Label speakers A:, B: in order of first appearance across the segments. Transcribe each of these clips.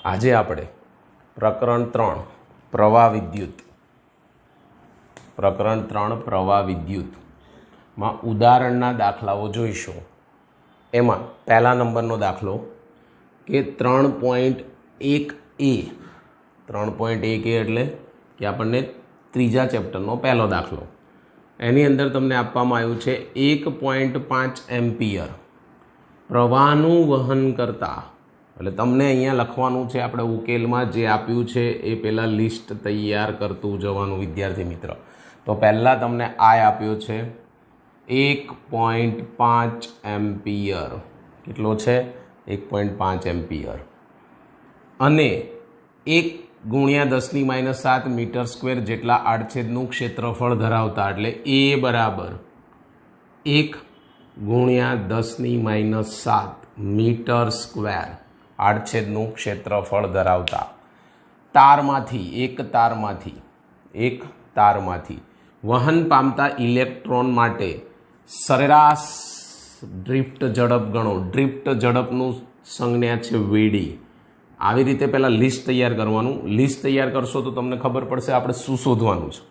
A: આજે આપણે પ્રકરણ 3 પ્રવાહ વિદ્યુતમાં ઉદાહરણના દાખલાઓ જોઈશું। એમાં પહેલા નંબરનો દાખલો કે 3.1a 3.1a એટલે કે આપણને ત્રીજા ચેપ્ટરનો પહેલો દાખલો। એની અંદર તમને આપવામાં આવ્યું છે 1.5 એમ્પિયર પ્રવાહનું વહન કરતા, એટલે તમને અહીંયા લખવાનું છે, આપણે ઉકેલમાં જે આપ્યું છે એ પહેલાં લિસ્ટ તૈયાર કરતું જવાનું વિદ્યાર્થી મિત્ર। તો પહેલાં તમને આ આપ્યો છે 1.5 એમ્પિયર, કેટલો છે 1.5 એમ્પિયર, અને 1 × 10⁻⁷ મીટર સ્ક્વેર જેટલા આડછેદનું ક્ષેત્રફળ ધરાવતા, એટલે એ બરાબર 1 × 10⁻⁷ મીટર સ્ક્વેર આડછેદનું ક્ષેત્રફળ ધરાવતા એક તારમાંથી વહન પામતા ઇલેક્ટ્રોન માટે સરેરાશ ડ્રિફ્ટ ઝડપ ગણો। ડ્રિફ્ટ ઝડપનું સંજ્ઞા છે વીડી। આવી રીતે પહેલાં લિસ્ટ તૈયાર કરવાનું। લિસ્ટ તૈયાર કરશો તો તમને ખબર પડશે આપણે શું શોધવાનું છે।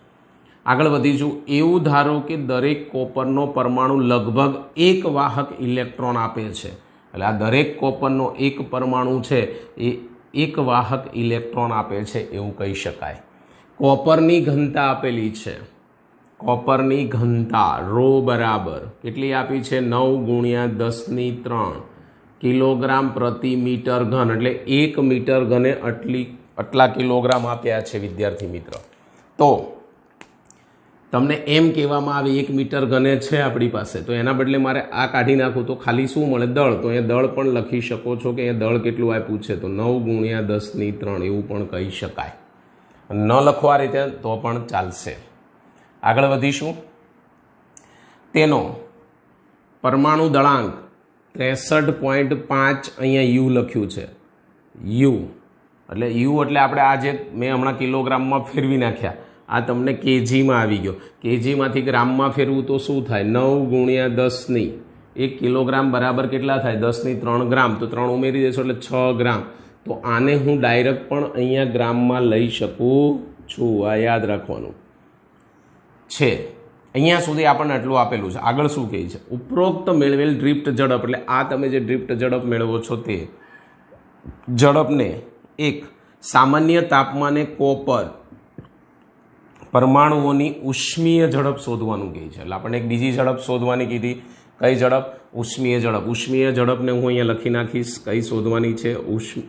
A: આગળ વધીશું। એવું ધારો કે દરેક કોપરનો પરમાણુ લગભગ એક વાહક ઇલેક્ટ્રોન આપે છે, એટલે આ દરેક કોપરનો એક પરમાણુ છે એ એક વાહક ઇલેક્ટ્રોન આપે છે એવું કહી શકાય। કોપરની ઘનતા આપેલી છે, કોપરની ઘનતા રો બરાબર કેટલી આપી છે 9 × 10⁻³ કિલોગ્રામ પ્રતિ મીટર ઘન, એટલે 1 મીટર ઘને આટલા કિલોગ્રામ આપ્યા છે વિદ્યાર્થી મિત્ર। તો તમને એમ કહેવામાં આવે 1 મીટર ઘને છે આપણી પાસે, તો એના બદલે મારે આ કાઢી નાખું તો ખાલી શું મળે દળ, તો અહીંયા દળ પણ લખી શકો છો કે અહીંયા દળ કેટલું આપ્યું છે, તો 9 × 10⁻³ એવું પણ કહી શકાય। ન લખો આ રીતે તો પણ ચાલશે। આગળ વધીશું। તેનો પરમાણુ દળાંક 63.5 અહીંયા યુ લખ્યું છે, યુ એટલે આપણે આ જે મેં હમણાં કિલોગ્રામમાં ફેરવી નાખ્યા, આ તમને કેજીમાં આવી ગયો। કેજીમાંથી ગ્રામમાં ફેરવું તો શું થાય 9 × 10 1 કિલોગ્રામ બરાબર કેટલા થાય 10⁻³ ગ્રામ, તો 3 ઉમેરી દેશો એટલે 6 ગ્રામ। તો આને હું ડાયરેક્ટ પણ અહીંયા ગ્રામમાં લઈ શકું છું, આ યાદ રાખવાનું છે। અહીંયા સુધી આપણને આટલું આપેલું છે। આગળ શું કહે છે, ઉપરોક્ત મેળવેલ ડ્રિફ્ટ ઝડપ, એટલે આ તમે જે ડ્રિફ્ટ ઝડપ મેળવો છો તે ઝડપને એક સામાન્ય તાપમાને કોપર પરમાણુઓની ઉષ્મીય ઝડપ શોધવાનું કહે છે। એટલે આપણને એક બીજી ઝડપ શોધવાની કીધી, કઈ ઝડપ ઉષ્મીય ઝડપ। ઉષ્મીય ઝડપને હું અહીંયા લખી નાખીશ, કઈ શોધવાની છે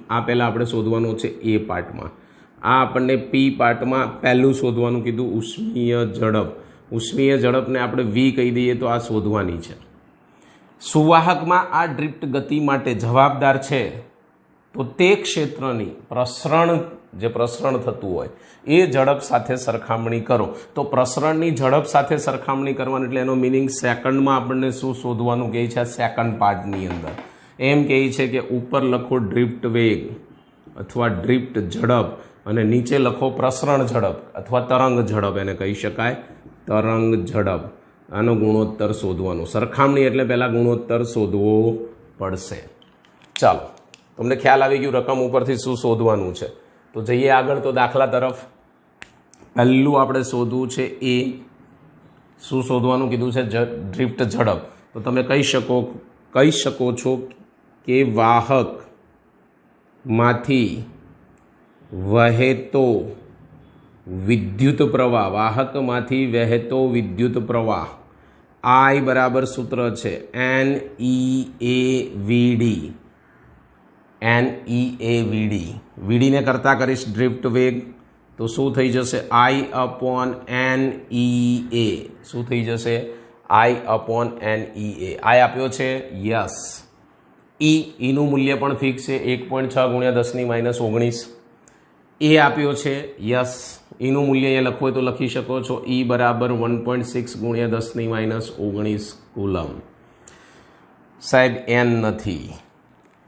A: આ પહેલાં આપણે શોધવાનું છે એ પાર્ટમાં, આ આપણને પી પાર્ટમાં પહેલું શોધવાનું કીધું ઉષ્મીય ઝડપ। ઉષ્મીય ઝડપને આપણે વી કહી દઈએ તો આ શોધવાની છે। સુવાહકમાં આ ડ્રિફ્ટ ગતિ માટે જવાબદાર છે તો તે ક્ષેત્રની પ્રસરણ થતું હોય એ ઝડપ સાથે સરખામણી કરો। તો પ્રસરણની ઝડપ સાથે સરખામણી કરવાની, એટલે એનો મિનિંગ સેકન્ડમાં આપણને શું શોધવાનું કહે છે, સેકન્ડ પાર્ટની અંદર એમ કહે છે કે ઉપર લખો ડ્રિફ્ટ વેગ અથવા ડ્રિફ્ટ ઝડપ અને નીચે લખો પ્રસરણ ઝડપ અથવા તરંગ ઝડપ, એને કહી શકાય તરંગ ઝડપ। આનો ગુણોત્તર શોધવાનો। સરખામણી એટલે પહેલાં ગુણોત્તર શોધવો પડશે। ચાલો, તમને ખ્યાલ આવી ગયું રકમ ઉપરથી શું શોધવાનું છે, તો જઈએ આગળ તો દાખલા તરફ। પહેલું આપણે શોધવું છે એ શું શોધવાનું કીધું છે ડ્રિફ્ટ ઝડપ। તો તમે કહી શકો છો કે વાહકમાંથી વહેતો વિદ્યુત પ્રવાહ I બરાબર સૂત્ર છે NEAVD। વીડીને કરતા કરીશ ડ્રિફ્ટ વેગ તો શું થઈ જશે I/NEA, શું થઈ જશે I/NEA। I આપ્યો છે યસ, ઈનું મૂલ્ય પણ ફિક્સ છે 1.6 × 10⁻⁹ એ આપ્યો છે યસ, ઈનું મૂલ્ય અહીંયા લખવું હોય તો લખી શકો છો E બરાબર 1.6 × 10⁻⁹ કુલમ। સાહેબ એન નથી,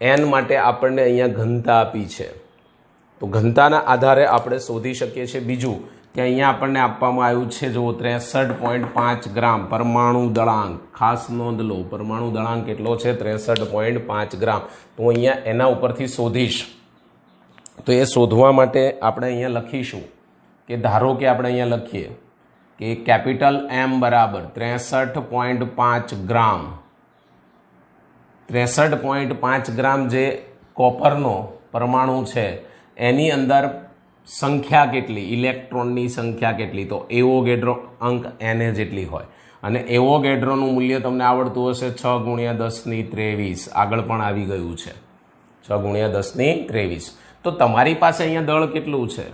A: એન માટે આપણને અહીંયા ઘનતા આપી છે, તો ઘનતાના આધારે આપણે શોધી શકીએ છીએ। બીજું કે અહીંયા આપણને આપવામાં આવ્યું છે જો 63.5 ગ્રામ પરમાણુ દળાંક, ખાસ નોંધ લો પરમાણુ દળાંક કેટલો છે 63.5 ગ્રામ। તો અહીંયા એના ઉપરથી શોધીશ તો એ શોધવા માટે આપણે અહીંયા લખીશું કે ધારો કે આપણે અહીંયા લખીએ કે કેપિટલ M બરાબર 63.5 ગ્રામ 63.5 ગ્રામ જે કોપરનો પરમાણુ છે એની અંદર સંખ્યા કેટલી, ઇલેક્ટ્રોનની સંખ્યા કેટલી, તો એવોગેડ્રો અંક Na જેટલી હોય અને એવોગેડ્રોનું મૂલ્ય તમને આવડતું હશે 6 × 10⁻23 આગળ પણ આવી ગયું છે 6 × 10⁻23. તો તમારી પાસે અહીંયા દળ કેટલું છે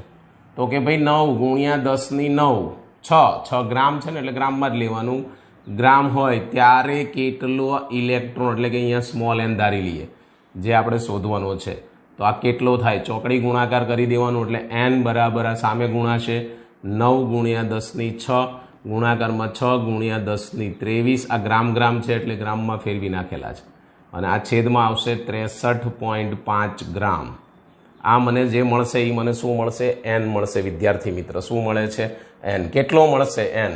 A: તો કે ભાઈ 9 × 10⁹ 6 ગ્રામ છે ને એટલે ગ્રામમાં જ લેવાનું. ગ્રામ હોય ત્યારે કેટલો ઇલેક્ટ્રોન એટલે કે અહીંયા સ્મોલ n ધારી લઈએ જે આપણે શોધવાનો છે. તો આ કેટલો થાય ચોકડી ગુણાકાર કરી દેવાનું એટલે n બરાબર આ સામે ગુણાશે 9 × 10⁶ ગુણાકારમાં 6 × 10⁻23 આ ગ્રામ છે એટલે ગ્રામમાં ફેરવી નાખેલા છે અને આ છેદમાં આવશે 63.5 ગ્રામ. આ મને જે મળશે એ મને શું મળશે n મળશે. વિદ્યાર્થી મિત્ર શું મળે છે n. કેટલો મળશે n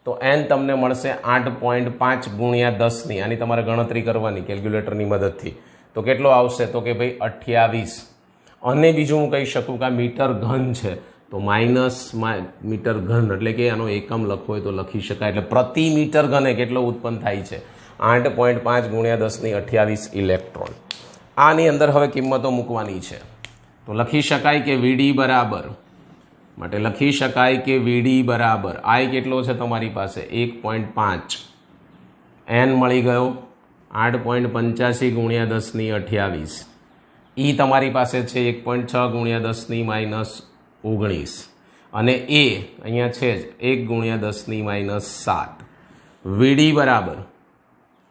A: તો n તમને મળશે 8.5 × 10 આની તમારે ગણતરી કરવાની કેલ્ક્યુલેટરની મદદથી. તો કેટલો આવશે તો કે ભાઈ 28. અને બીજું હું કહી શકું કે આ મીટર ઘન છે તો માઇનસ મીટર ઘન એટલે કે આનો એકમ લખવો હોય તો લખી શકાય એટલે પ્રતિ મીટર ઘને કેટલો ઉત્પન્ન થાય છે 8.5 × 10⁻28 ઇલેક્ટ્રોન. આની અંદર હવે કિંમતો મૂકવાની છે તો લખી શકાય કે VD બરાબર માટે લખી શકાય કે VD બરાબર I કેટલો છે તમારી પાસે 1.5 n મળી ગયો 8.85 × 10⁻28 E તમારી પાસે છે 1.6 × 10⁻19 અને A અહીંયા છે જ 1 × 10⁻7. VD બરાબર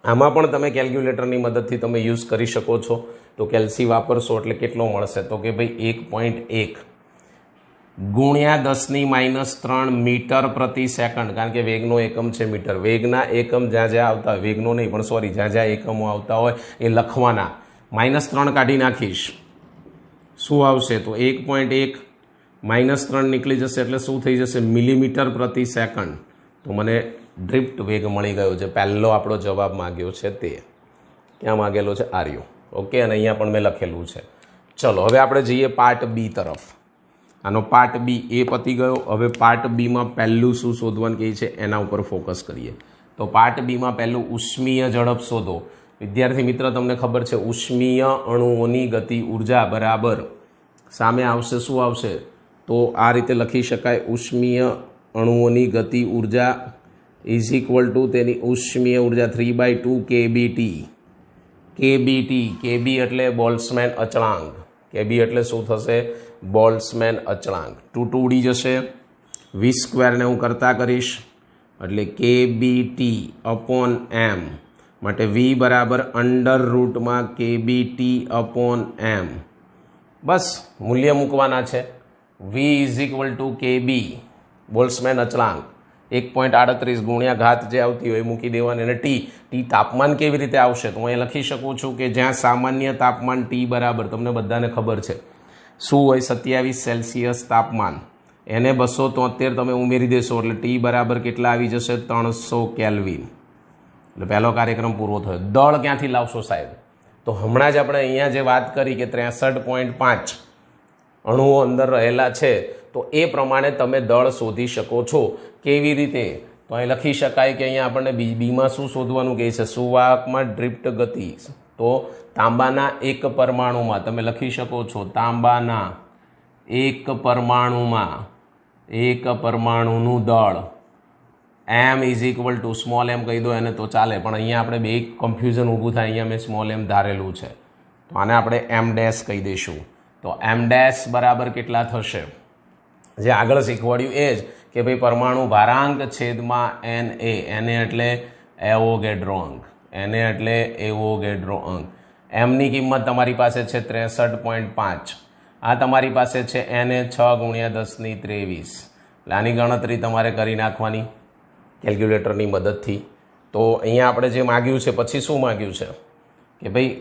A: આમાં પણ તમે કેલ્ક્યુલેટરની મદદથી તમે યુઝ કરી શકો છો. તો કેલ્સી વાપરશો એટલે કેટલો મળશે તો કે ભાઈ 1.1 × 10⁻³ મીટર પ્રતિ સેકન્ડ કારણ કે વેગનો એકમ છે મીટર. વેગના એકમ જ્યાં જ્યાં આવતા હોય વેગનો નહીં પણ સોરી જ્યાં જ્યાં એકમો આવતા હોય એ લખવાના. -3 કાઢી નાખીશ શું આવશે તો 1.1 -3 નીકળી જશે એટલે શું થઈ જશે મિલીમીટર પ્રતિ સેકન્ડ. તો મને ડ્રિફ્ટ વેગ મળી ગયો છે. પહેલો આપણો જવાબ માગ્યો છે તે ક્યાં માગેલો છે આર્યો. ઓકે અને અહીંયા પણ મેં લખેલું છે. ચલો હવે આપણે જઈએ પાર્ટ બી તરફ. આનો પાર્ટ બી એ પતી ગયો. હવે પાર્ટ બીમાં પહેલું શું શોધવાનું કહે છે એના ઉપર ફોકસ કરીએ. તો પાર્ટ બીમાં પહેલું ઉષ્મીય ઝડપ શોધો. વિદ્યાર્થી મિત્ર તમને ખબર છે ઉષ્મીય અણુઓની ગતિ ઉર્જા બરાબર સામે આવશે શું આવશે તો આ રીતે લખી શકાય ઉષ્મીય અણુઓની ગતિ ઉર્જા ઇઝ ઇક્વલ ટુ તેની ઉષ્મીય ઉર્જા 3/2 kBT. kB એટલે બોલ્ટ્ઝમેન અચળાંક. kB એટલે શું થશે બોલ્ટ્ઝમેન અચળાંક. 2 ઉડી જશે v² ને હું કરતા કરીશ એટલે kBT/m માટે v બરાબર √ kBT/m. બસ મૂલ્ય મૂકવાના છે. v is equal to kB Boltzmann અચળાંક 1.38 ગુણ્યા ઘાત જે આવતી હોય એ મૂકી દેવાની. અને ટી તાપમાન કેવી રીતે આવશે તો હું અહીં લખી શકું છું કે જ્યાં સામાન્ય તાપમાન T બરાબર તમને બધાને ખબર છે શું હોય 27 સેલ્સિયસ તાપમાન એને 273 તમે ઉમેરી દેશો એટલે T બરાબર કેટલા આવી જશે 300 કેલ્વિન. એટલે પહેલો કાર્યક્રમ પૂરો થયો. દળ ક્યાંથી લાવશો સાહેબ તો હમણાં જ આપણે અહીંયા જે વાત કરી કે 63.5 અણુઓ અંદર રહેલા છે તો એ પ્રમાણે તમે દળ શોધી શકો છો. કેવી રીતે તો અહીં લખી શકાય કે અહીંયા આપણને બીમાં શું શોધવાનું કહે છે સુવાહકમાં ડ્રિફ્ટ ગતિ. તો તાંબાના એક પરમાણુમાં તમે લખી શકો છો તાંબાના એક પરમાણુનું દળ m is equal to small m કહી દો એને તો ચાલે પણ અહીંયા આપણે બે કન્ફ્યુઝન ઊભું થાય. અહીંયા મેં સ્મોલ m ધારેલું છે તો આને આપણે m ડેશ કહી દઈશું. તો m ડેશ બરાબર કેટલા થશે જે આગળ શીખવાડ્યું એ જ કે ભાઈ પરમાણુ ભારાંક છેદમાં Na એટલે એવોગેડ્રો અંક. Na એટલે એવોગેડ્રો અંક. એમની કિંમત તમારી પાસે છે 63.5. આ તમારી પાસે છે Na 6 × 10⁻23. એટલે આની ગણતરી તમારે કરી નાખવાની કેલ્ક્યુલેટરની મદદથી. તો અહીંયા આપણે જે માગ્યું છે પછી શું માગ્યું છે કે ભાઈ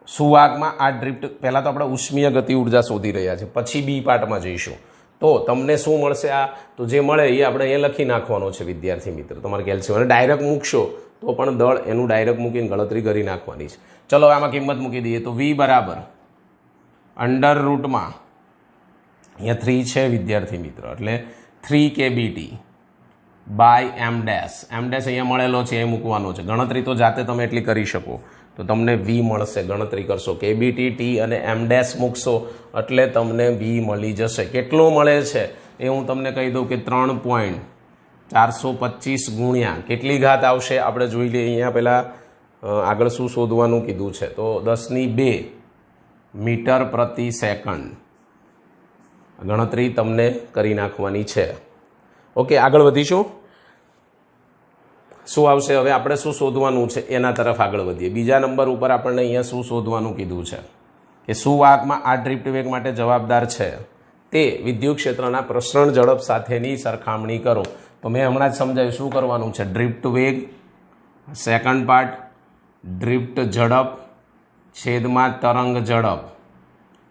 A: સુવાહકમાં આ ડ્રિફ્ટ પહેલાં તો આપણે ઉષ્મીય ગતિ ઉર્જા શોધી રહ્યા છે પછી બી પાર્ટમાં જઈશું. તો તમને શું મળશે આ તો જે મળે એ આપણે અહીંયા લખી નાખવાનો છે વિદ્યાર્થી મિત્ર તમારે કેલ્શિયમ. અને ડાયરેક્ટ મૂકશો તો પણ દળ એનું ડાયરેક્ટ મૂકીને ગણતરી કરી નાખવાની છે. ચલો આમાં કિંમત મૂકી દઈએ તો v બરાબર √ અહીંયા 3 છે વિદ્યાર્થી મિત્ર, એટલે 3 kBT બાય એમ ડેશ અહીંયા મળેલો છે એ મૂકવાનો છે. ગણતરી તો જાતે તમે એટલી કરી શકો તો તમને વી મળશે. ગણતરી કરશો કેબીટી ટી અને એમ ડેશ મૂકશો એટલે તમને વી મળી જશે. કેટલો મળે છે એ હું તમને કહી દઉં કે 3.425 ગુણ્યા કેટલી ઘાત આવશે આપણે જોઈ લઈએ. અહીંયા પહેલાં આગળ શું શોધવાનું કીધું છે તો 10⁵ મીટર પ્રતિ સેકન્ડ ગણતરી તમને કરી નાખવાની છે. ઓકે, આગળ વધીશું. શું આવશે હવે આપણે શું શોધવાનું છે એના તરફ આગળ વધીએ. બીજા નંબર ઉપર આપણને અહીંયા શું શોધવાનું કીધું છે કે સુવાહકમાં આ ડ્રિફ્ટ વેગ માટે જવાબદાર છે તે વિદ્યુત ક્ષેત્રના પ્રસરણ ઝડપ સાથેની સરખામણી કરો. તો મેં હમણાં જ સમજાવ્યું શું કરવાનું છે. ડ્રિફ્ટ વેગ સેકન્ડ પાર્ટ, ડ્રિફ્ટ ઝડપ છેદમાં તરંગ ઝડપ.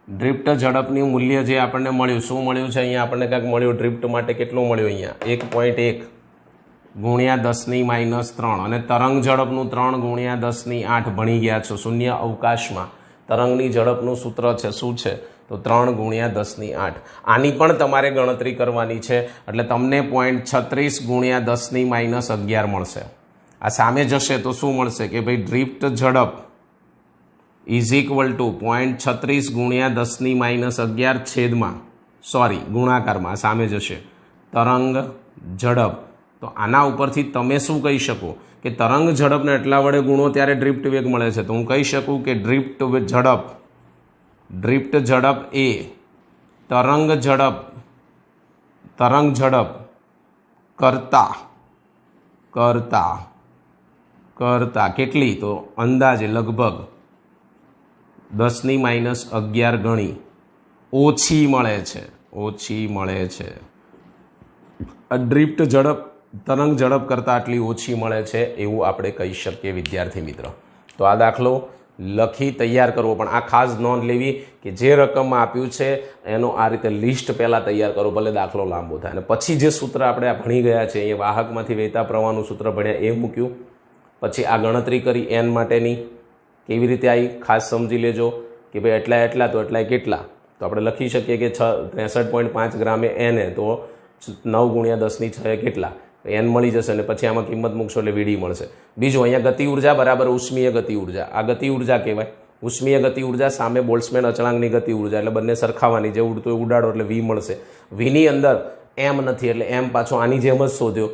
A: ડ્રિફ્ટ ઝડપનું મૂલ્ય જે આપણને મળ્યું, શું મળ્યું છે અહીંયા આપણને કાંઈક મળ્યું ડ્રિફ્ટ માટે. કેટલું મળ્યું અહીંયા 1.1 ગુણ્યા 10⁻³ અને તરંગ ઝડપનું 3 ગુણ્યા 10⁸ ભણી ગયા છો. શૂન્ય અવકાશમાં તરંગની ઝડપનું સૂત્ર છે શું છે તો 3 ગુણ્યા 10⁸. આની પણ તમારે ગણતરી કરવાની છે એટલે તમને 0.36 ગુણ્યા 10⁻11 મળશે. આ સામે જશે તો શું મળશે કે ભાઈ ડ્રિફ્ટ ઝડપ ઇઝ ઇક્વલ ટુ 0.36 ગુણ્યા 10⁻11 છેદમાં ગુણાકારમાં સામે જશે તરંગ ઝડપ. તો આના ઉપરથી તમે શું કહી શકો કે તરંગ ઝડપને એટલા વડે ગુણો ત્યારે ડ્રિફ્ટ વેગ મળે છે. તો હું કહી શકું કે ડ્રિફ્ટ ઝડપ એ તરંગ ઝડપ કરતા કેટલી તો અંદાજે લગભગ 10⁻11 ગણી ઓછી મળે છે. ડ્રિફ્ટ ઝડપ તરંગ ઝડપ કરતાં આટલી ઓછી મળે છે એવું આપણે કહી શકીએ વિદ્યાર્થી મિત્ર. તો આ દાખલો લખી તૈયાર કરવો, પણ આ ખાસ નોંધ લેવી કે જે રકમમાં આપ્યું છે એનો આ રીતે લિસ્ટ પહેલાં તૈયાર કરો, ભલે દાખલો લાંબો થાય. અને પછી જે સૂત્ર આપણે ભણી ગયા છે એ વાહકમાંથી વહેતા પ્રવાહનું સૂત્ર ભણ્યા એ મૂક્યું. પછી આ ગણતરી કરી એન માટેની કેવી રીતે આવી ખાસ સમજી લેજો કે ભાઈ એટલા તો એટલાય કેટલા. તો આપણે લખી શકીએ કે 63.5 ગ્રામે એન તો 9 ગુણ્યા 10⁶ કેટલા એન મળી જશે. અને પછી આમાં કિંમત મૂકશો એટલે વીડી મળશે. બીજું અહીંયા ગતિ ઉર્જા બરાબર ઉષ્મીય ગતિ ઉર્જા. આ ગતિ ઉર્જા કહેવાય. ઉષ્મીય ગતિ ઉર્જા સામે બોલ્ટ્ઝમેન અચળાંકની ગતિ ઉર્જા, એટલે બંને સરખાવાની. જે ઉડતો ઉડાડો એટલે વી મળશે. વીની અંદર એમ નથી એટલે એમ પાછો આની જેમ જ શોધ્યો,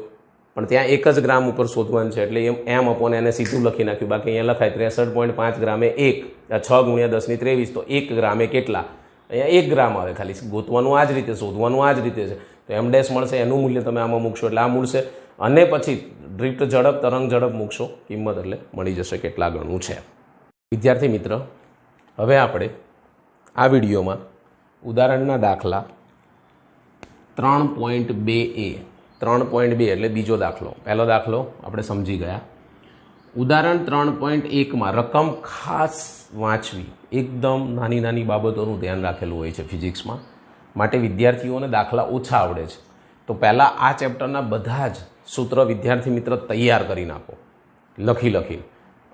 A: પણ ત્યાં 1 જ ગ્રામ ઉપર શોધવાનું છે એટલે એમ અપોન એને સીધું લખી નાખ્યું. બાકી અહીંયા લખાય 63.5 ગ્રામે 1, 6 ગુણ્યા 10⁻23 તો 1 ગ્રામે કેટલા, અહીંયા 1 ગ્રામ આવે. ખાલી ગોતવાનું આ જ રીતે, શોધવાનું આ જ રીતે છે. તો એમ ડેશ મળશે, એનું મૂલ્ય તમે આમાં મૂકશો એટલે આ મળશે. અને પછી ડ્રિફ્ટ ઝડપ તરંગ ઝડપ મૂકશો કિંમત એટલે મળી જશે કેટલા ગણું છે. વિદ્યાર્થી મિત્ર, હવે આપણે આ વિડીયોમાં ઉદાહરણના દાખલા 3.2a 3.2 એટલે બીજો દાખલો. પહેલો દાખલો આપણે સમજી ગયા. ઉદાહરણ 3.1માં રકમ ખાસ વાંચવી. એકદમ નાની બાબતોનું ધ્યાન રાખેલું હોય છે ફિઝિક્સમાં, માટે વિદ્યાર્થીઓને દાખલા ઓછા આવડે છે. તો પહેલાં આ ચેપ્ટરના બધા જ સૂત્ર વિદ્યાર્થી મિત્ર તૈયાર કરી નાખો લખી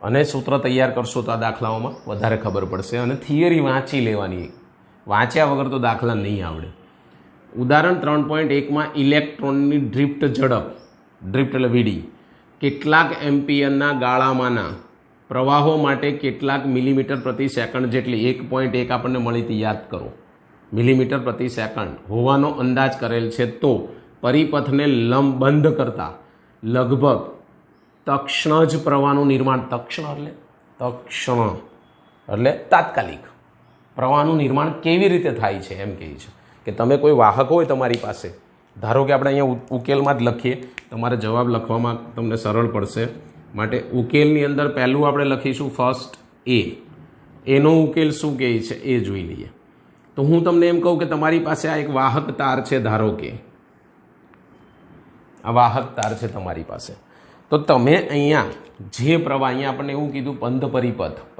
A: અને સૂત્ર તૈયાર કરશો તો આ દાખલાઓમાં વધારે ખબર પડશે. અને થિયરી વાંચી લેવાની, વાંચ્યા વગર તો દાખલા નહીં આવડે. ઉદાહરણ 3.1માં ઇલેક્ટ્રોનની ડ્રિફ્ટ એટલે વીડી કેટલાક એમ્પિયરના ગાળામાંના પ્રવાહો માટે કેટલાક મિલીમીટર પ્રતિ સેકન્ડ જેટલી 1.1 આપણને મળી હતી, યાદ કરો. મિલીમીટર પ્રતિ સેકન્ડ હોવાનો અંદાજ કરેલ છે. તો પરિપથને બંધ કરતા લગભગ તક્ષણ જ પ્રવાહનું નિર્માણ, તક્ષણ એટલે તાત્કાલિક પ્રવાહનું નિર્માણ કેવી રીતે થાય છે એમ કહે છે કે તમે કોઈ વાહક હોય તમારી પાસે, ધારો કે આપણે અહીંયા ઉકેલમાં જ લખીએ, તમારે જવાબ લખવામાં તમને સરળ પડશે. માટે ઉકેલની અંદર પહેલું આપણે લખીશું ફર્સ્ટ એનો ઉકેલ શું કહે છે એ જોઈ લઈએ. તો હું તમને એમ કહું કે તમારી પાસે આ એક વાહક તાર છે, ધારો કે આ વાહક તાર છે તમારી પાસે. તો તમે અહીંયા જે પ્રવાહ, અહીંયા આપણને એવું કીધું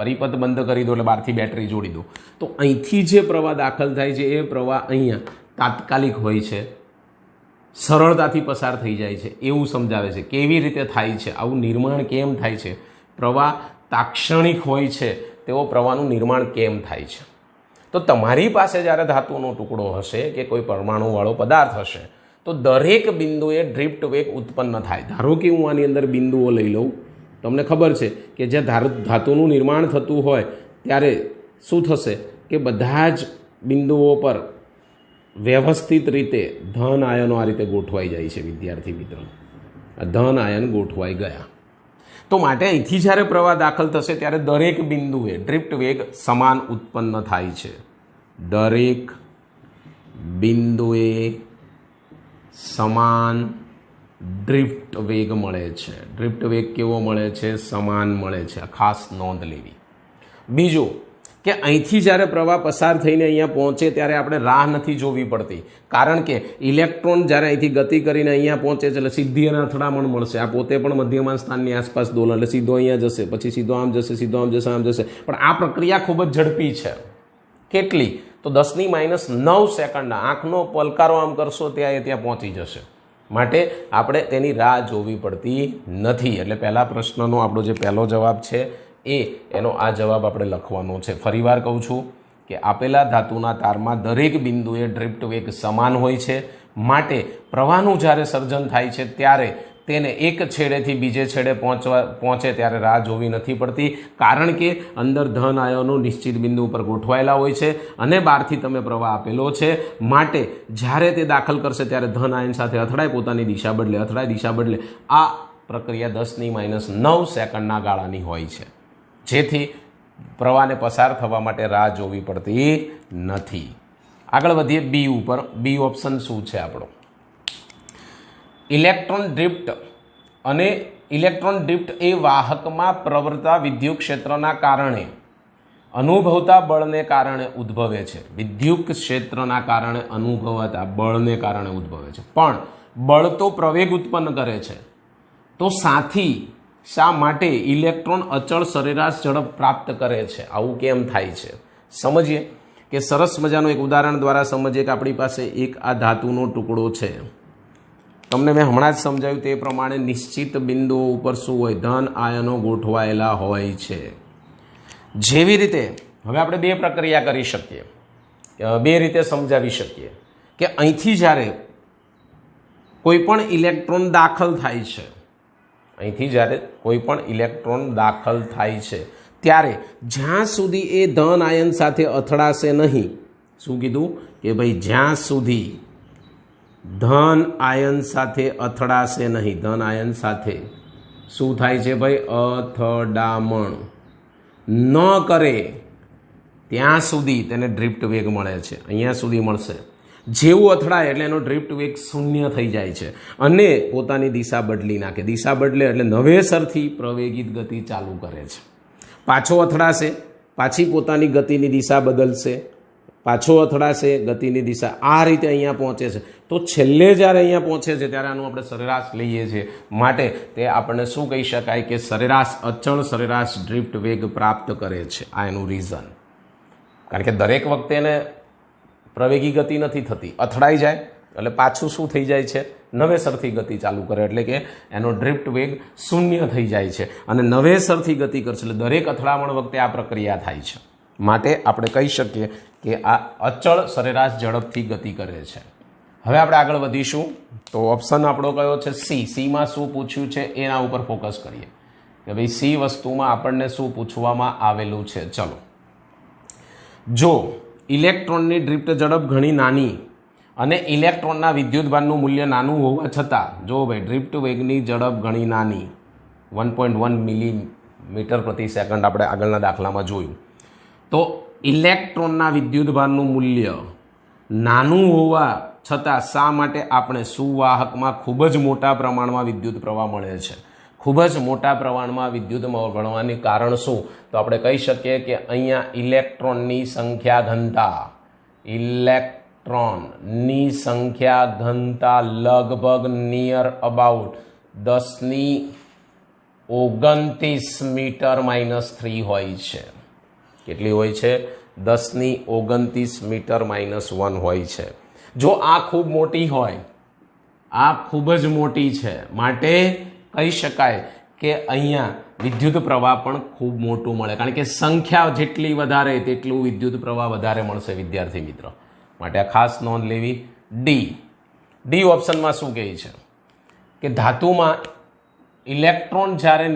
A: પરિપથ બંધ કરી દો એટલે બહારથી બેટરી જોડી દો. તો અહીંથી જે પ્રવાહ દાખલ થાય છે એ પ્રવાહ અહીંયા તાત્કાલિક હોય છે, સરળતાથી પસાર થઈ જાય છે એવું સમજાવે છે. કેવી રીતે થાય છે, આવું નિર્માણ કેમ થાય છે, પ્રવાહ તાક્ષણિક હોય છે તેવો પ્રવાહનું નિર્માણ કેમ થાય છે. તો તમારી પાસે જ્યારે ધાતુનો ટુકડો હશે કે કોઈ પરમાણુવાળો પદાર્થ હશે તો દરેક બિંદુએ ડ્રિફ્ટ વેગ ઉત્પન્ન થાય. ધારો કે હું આની અંદર બિંદુઓ લઈ લઉં, તમને ખબર છે કે જ્યાં ધાતુનું નિર્માણ થતું હોય ત્યારે શું થશે કે બધા જ બિંદુઓ પર વ્યવસ્થિત રીતે ધન આયનો આ રીતે ગોઠવાઈ જાય છે. વિદ્યાર્થી મિત્રો, ધન આયન ગોઠવાઈ ગયા. તો માટે અહીંથી જ્યારે પ્રવાહ દાખલ થશે ત્યારે દરેક બિંદુએ ડ્રિફ્ટ વેગ સમાન ઉત્પન્ન થાય છે. દરેક બિંદુએ સમાન ડ્રિફ્ટ વેગ મળે છે. ડ્રિફ્ટ વેગ કેવો મળે છે? સમાન મળે છે. ખાસ નોંધ લેવી. બીજું કે અહીંથી જ્યારે પ્રવાહ પસાર થઈને અહીંયા પહોંચે ત્યારે આપણે રાહ નથી જોવી પડતી, કારણ કે ઇલેક્ટ્રોન જ્યારે અહીંથી ગતિ કરીને અહીંયા પહોંચે છે એટલે સીધી અને અથડામણ મળશે. આ પોતે પણ મધ્યમાન સ્થાનની આસપાસ દોલન, એટલે સીધો અહીંયા જશે, પછી સીધો આમ જશે, સીધો આમ જશે, આમ જશે. પણ આ પ્રક્રિયા ખૂબ જ ઝડપી છે. કેટલી? તો 10⁻⁹ સેકન્ડના આંખનો પલકારો આમ કરશો ત્યાં પહોંચી જશે. માટે આપણે તેની રાહ જોવી પડતી નથી. એટલે પહેલા પ્રશ્નનો આપણો જે પહેલો જવાબ છે એનો આ જવાબ આપણે લખવાનો છે. ફરીવાર કહું છું કે આપેલા ધાતુના તારમાં દરેક બિંદુએ ડ્રિફ્ટ વેગ સમાન હોય છે. માટે પ્રવાહનું જ્યારે સર્જન થાય છે ત્યારે તેને એક છેડેથી બીજે છેડે પહોંચે ત્યારે રાહ જોવી નથી પડતી, કારણ કે અંદર ધન આયનો નિશ્ચિત બિંદુ ઉપર ગોઠવાયેલા હોય છે અને બહારથી તમે પ્રવાહ આપેલો છે. માટે જ્યારે તે દાખલ કરશે ત્યારે ધન આયન સાથે અથડાય, પોતાની દિશા બદલે, અથડાય, દિશા બદલે. આ પ્રક્રિયા 10⁻⁹ સેકન્ડના ગાળાની હોય છે, જેથી પ્રવાહને પસાર થવા માટે રાહ જોવી પડતી નથી. આગળ વધીએ બી ઉપર. બી ઓપ્શન શું છે આપણો? Electron drift. અને ઇલેક્ટ્રોન ડ્રિફ્ટ એ વાહકમાં પ્રવર્તતા વિદ્યુત ક્ષેત્રના કારણે અનુભવતા બળને કારણે ઉદ્ભવે છે. વિદ્યુત ક્ષેત્રના કારણે અનુભવાતા બળને કારણે ઉદ્ભવે છે. પણ બળ તો પ્રવેગ ઉત્પન્ન કરે છે, તો સાથી શા માટે ઇલેક્ટ્રોન અચળ સરેરાશ ઝડપ પ્રાપ્ત કરે છે? આવું કેમ થાય છે? સમજીએ કે સરસ મજાનું એક ઉદાહરણ દ્વારા સમજીએ કે આપણી પાસે એક આ ધાતુનો ટુકડો છે. તમને મેં હમણાં જ સમજાવ્યું તે પ્રમાણે નિશ્ચિત બિંદુઓ ઉપર શું હોય? ધન આયનો ગોઠવાયેલા હોય છે. જેવી રીતે હવે આપણે બે પ્રક્રિયા કરી શકીએ, બે રીતે સમજાવી શકીએ કે અહીંથી જ્યારે કોઈ પણ ઇલેક્ટ્રોન દાખલ થાય છે, અહીંથી જ્યારે કોઈ પણ ઇલેક્ટ્રોન દાખલ થાય છે ત્યારે જ્યાં સુધી એ ધન આયન સાથે અથડાશે નહીં, શું કીધું કે ભાઈ જ્યાં સુધી ધન આયન સાથે અથડાશે નહીં, ધન આયન સાથે શું થાય છે ભાઈ? અથડામણ ન કરે ત્યાં સુધી તેને ડ્રિફ્ટ વેગ મળે છે. અહીંયા સુધી મળશે. જેવું અથડાય એટલે એનો ડ્રિફ્ટ વેગ શૂન્ય થઈ જાય છે અને પોતાની દિશા બદલી નાખે. દિશા બદલે એટલે નવેસરથી પ્રવેગિત ગતિ ચાલુ કરે છે. પાછો અથડાશે, પાછી પોતાની ગતિની દિશા બદલશે, પાછો અથડાશે, ગતિની દિશા. આ રીતે અહીંયા પહોંચે છે. તો છેલ્લે જ્યારે અહીંયા પહોંચે છે ત્યારે આનું આપણે સરેરાશ લઈએ છીએ. માટે તે આપણને શું કહી શકાય કે સરેરાશ, અચળ સરેરાશ ડ્રિફ્ટ વેગ પ્રાપ્ત કરે છે. આ એનું રીઝન. કારણ કે દરેક વખતે એને પ્રવેગી ગતિ નથી થતી. અથડાઈ જાય એટલે પાછું શું થઈ જાય છે? નવેસરથી ગતિ ચાલુ કરે, એટલે કે એનો ડ્રિફ્ટ વેગ શૂન્ય થઈ જાય છે અને નવેસરથી ગતિ કરશે. એટલે દરેક અથડામણ વખતે આ પ્રક્રિયા થાય છે. માટે આપણે કહી શકીએ કે આ અચળ સરેરાશ ઝડપથી ગતિ કરે છે. હવે આપણે આગળ વધીશું. તો ઓપ્શન આપણો કયો છે? સી. સીમાં શું પૂછ્યું છે એના ઉપર ફોકસ કરીએ કે ભાઈ સી વસ્તુમાં આપણને શું પૂછવામાં આવેલું છે. ચલો, જો ઇલેક્ટ્રોનની ડ્રિફ્ટ ઝડપ ઘણી નાની અને ઇલેક્ટ્રોનના વિદ્યુતભારનું મૂલ્ય નાનું હોવા છતાં, જો ભાઈ ડ્રિફ્ટ વેગની ઝડપ ઘણી નાની, 1.1 મિલીમીટર પ્રતિ સેકન્ડ આપણે આગળના દાખલામાં જોયું, તો ઇલેક્ટ્રોનના વિદ્યુતભારનું મૂલ્ય નાનું હોવા છતાં શા માટે આપણે સુવાહકમાં ખૂબ જ મોટા પ્રમાણમાં વિદ્યુત પ્રવાહ મળે છે? ખૂબ જ મોટા પ્રમાણમાં વિદ્યુત મળવાનું કારણ શું? તો આપણે કહી શકીએ કે અહીંયા ઇલેક્ટ્રોનની સંખ્યા ઘનતા, ઇલેક્ટ્રોનની સંખ્યા ઘનતા લગભગ નિયર અબાઉટ 10⁻29 મીટર -3 હોય છે. કેટલી હોય છે? 10⁻29 મીટર -1 હોય છે. જો આ ખૂબ મોટી હોય, આ ખૂબ જ મોટી છે, માટે કહી શકાય કે અહીંયા વિદ્યુત પ્રવાહ પણ ખૂબ મોટું મળે, કારણ કે સંખ્યા જેટલી વધારે તેટલું વિદ્યુત પ્રવાહ વધારે મળશે વિદ્યાર્થી મિત્ર. માટે આ ખાસ નોંધ લેવી. ડી ઓપ્શનમાં શું કહે છે કે ધાતુમાં ઇલેક્ટ્રોન જ્યારે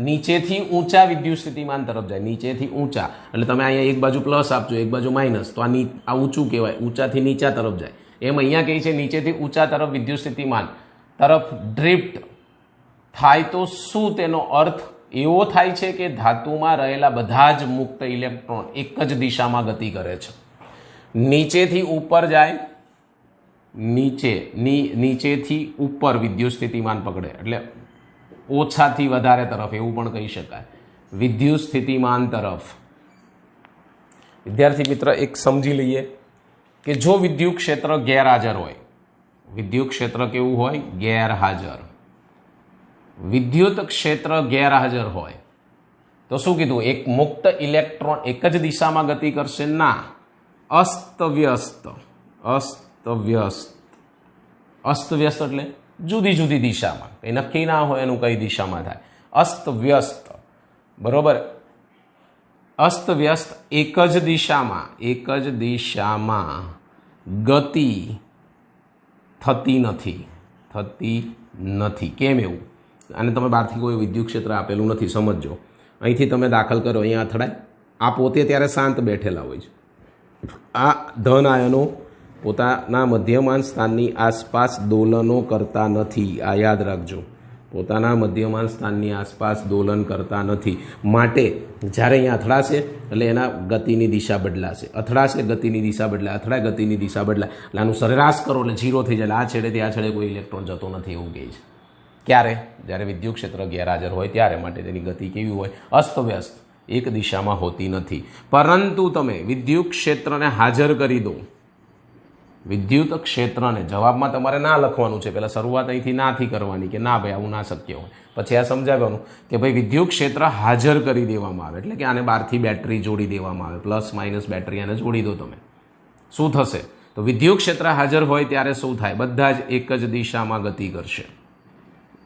A: નીચેથી ઊંચા વિદ્યુત સ્થિતિમાન તરફ જાય, નીચેથી ઊંચા એટલે તમે અહીંયા એક બાજુ પ્લસ આપજો, એક બાજુ માઇનસ, તો આ ઊંચું કહેવાય, ઊંચાથી નીચા તરફ જાય. એમ અહીંયા કહે છે નીચેથી ઊંચા તરફ વિદ્યુત સ્થિતિમાન તરફ ડ્રિફ્ટ થાય તો શું તેનો અર્થ એવો થાય છે કે ધાતુમાં રહેલા બધા જ મુક્ત ઇલેક્ટ્રોન એક જ દિશામાં ગતિ કરે છે. નીચેથી ઉપર જાય, નીચેથી ઉપર વિદ્યુત સ્થિતિમાન પકડે એટલે ઓછાથી વધારે તરફ એવું પણ કહી શકાય, વિદ્યુત સ્થિતિમાન તરફ. વિદ્યાર્થી મિત્ર એક સમજી લઈએ કે જો વિદ્યુત ક્ષેત્ર ગેરહાજર હોય, વિદ્યુત ક્ષેત્ર કેવું હોય? ગેરહાજર. વિદ્યુત ક્ષેત્ર ગેરહાજર હોય તો શું કીધું? એક મુક્ત ઇલેક્ટ્રોન એક જ દિશામાં ગતિ કરશે? ના, અસ્તવ્યસ્ત એટલે જુદી જુદી દિશામાં, કંઈ નક્કી ના હોય એનું કઈ દિશામાં થાય. અસ્તવ્યસ્ત, બરોબર. અસ્તવ્યસ્ત એક જ દિશામાં ગતિ થતી નથી. કેમ એવું? અને તમે બહારથી કોઈ વિદ્યુત ક્ષેત્ર આપેલું નથી, સમજજો. અહીંથી તમે દાખલ કરો, અહીંયા અથડાય, આ પોતે ત્યારે શાંત બેઠેલા હોય છે. આ ધન આયનો પોતાના મધ્યમાન સ્થાનની આસપાસ દોલનો કરતા નથી. આ યાદ રાખજો, પોતાના મધ્યમાન સ્થાનની આસપાસ દોલન કરતા નથી. માટે જ્યારે અહીંયા અથડાશે એટલે એના ગતિની દિશા બદલાશે, અથડાશે ગતિની દિશા બદલાય, અથડાય ગતિની દિશા બદલાય. એટલે આનું સરેરાશ કરો એટલે 0 થઈ જાય. આ છેડેથી આ છેડે કોઈ ઇલેક્ટ્રોન જતો નથી એવું કહે છે. ક્યારે? જ્યારે વિદ્યુત ક્ષેત્ર ગેરહાજર હોય ત્યારે. માટે તેની ગતિ કેવી હોય? અસ્તવ્યસ્ત, એક દિશામાં હોતી નથી. પરંતુ તમે વિદ્યુત ક્ષેત્રને હાજર કરી દો, વિદ્યુત ક્ષેત્રને, જવાબમાં તમારે ના લખવાનું છે, પહેલાં શરૂઆત અહીંથી નાથી કરવાની કે ના ભાઈ આવું ના શક્ય હોય. પછી આ સમજાવવાનું કે ભાઈ વિદ્યુત ક્ષેત્ર હાજર કરી દેવામાં આવે, એટલે કે આને બહારથી બેટરી જોડી દેવામાં આવે, પ્લસ માઇનસ બેટરી આને જોડી દો તમે. શું થશે? તો વિદ્યુત ક્ષેત્ર હાજર હોય ત્યારે શું થાય? બધા જ એક જ દિશામાં ગતિ કરશે,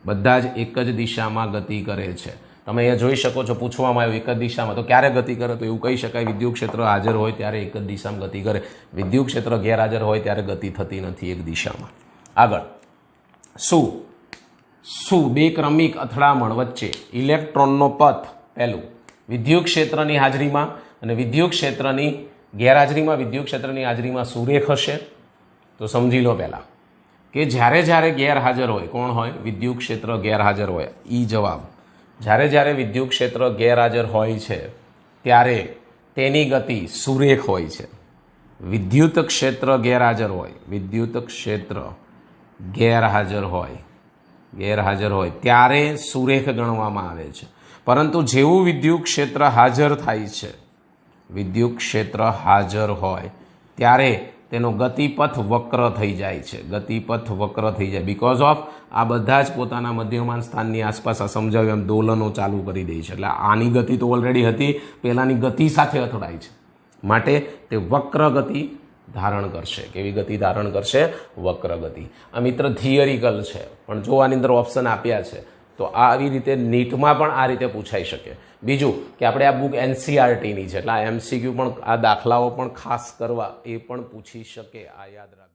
A: બધા જ એક જ દિશામાં ગતિ કરે છે. તમે અહીંયા જોઈ શકો છો, પૂછવામાં આવ્યું એક જ દિશામાં, તો ક્યારે ગતિ કરે? તો એવું કહી શકાય વિદ્યુત ક્ષેત્ર હાજર હોય ત્યારે એક જ દિશામાં ગતિ કરે. વિદ્યુત ક્ષેત્ર ગેરહાજર હોય ત્યારે ગતિ થતી નથી એક દિશામાં. આગળ શું બે ક્રમિક અથડામણ વચ્ચે ઇલેક્ટ્રોનનો પથ, પહેલું વિદ્યુત ક્ષેત્રની હાજરીમાં અને વિદ્યુત ક્ષેત્રની ગેરહાજરીમાં, વિદ્યુત ક્ષેત્રની હાજરીમાં સુરેખ હશે. તો સમજી લો પહેલાં કે જ્યારે ગેરહાજર હોય, કોણ હોય? વિદ્યુત ક્ષેત્ર ગેરહાજર હોય. જવાબ, જ્યારે વિદ્યુત ક્ષેત્ર ગેરહાજર હોય છે ત્યારે તેની ગતિ સુરેખ હોય છે. વિદ્યુત ક્ષેત્ર ગેરહાજર હોય, વિદ્યુત ક્ષેત્ર ગેરહાજર હોય ત્યારે સુરેખ ગણવામાં આવે છે. પરંતુ જેવું વિદ્યુત ક્ષેત્ર હાજર થાય છે, વિદ્યુત ક્ષેત્ર હાજર હોય ત્યારે તેનો ગતિપથ વક્ર થઈ જાય છે, ગતિપથ વક્ર થઈ જાય. બીકોઝ ઓફ આ બધા જ પોતાના મધ્યમાન સ્થાનની આસપાસ આ સમજાવ્યું એમ દોલનો ચાલુ કરી દે છે. એટલે આની ગતિ તો ઓલરેડી હતી, પહેલાંની ગતિ સાથે અથડાય છે, માટે તે વક્ર ગતિ ધારણ કરશે. કેવી ગતિ ધારણ કરશે? વક્ર ગતિ. આ મિત્ર થિયરિકલ છે, પણ જો આની અંદર ઓપ્શન આપ્યા છે તો આવી રીતે નીટમાં પણ આ રીતે પૂછાઈ શકે. બીજું કે આપણે આ બુક NCERTની છે, એટલે આ MCQ પણ, આ દાખલાઓ પણ ખાસ કરવા એ પણ પૂછી શકે. આ યાદ રાખજો.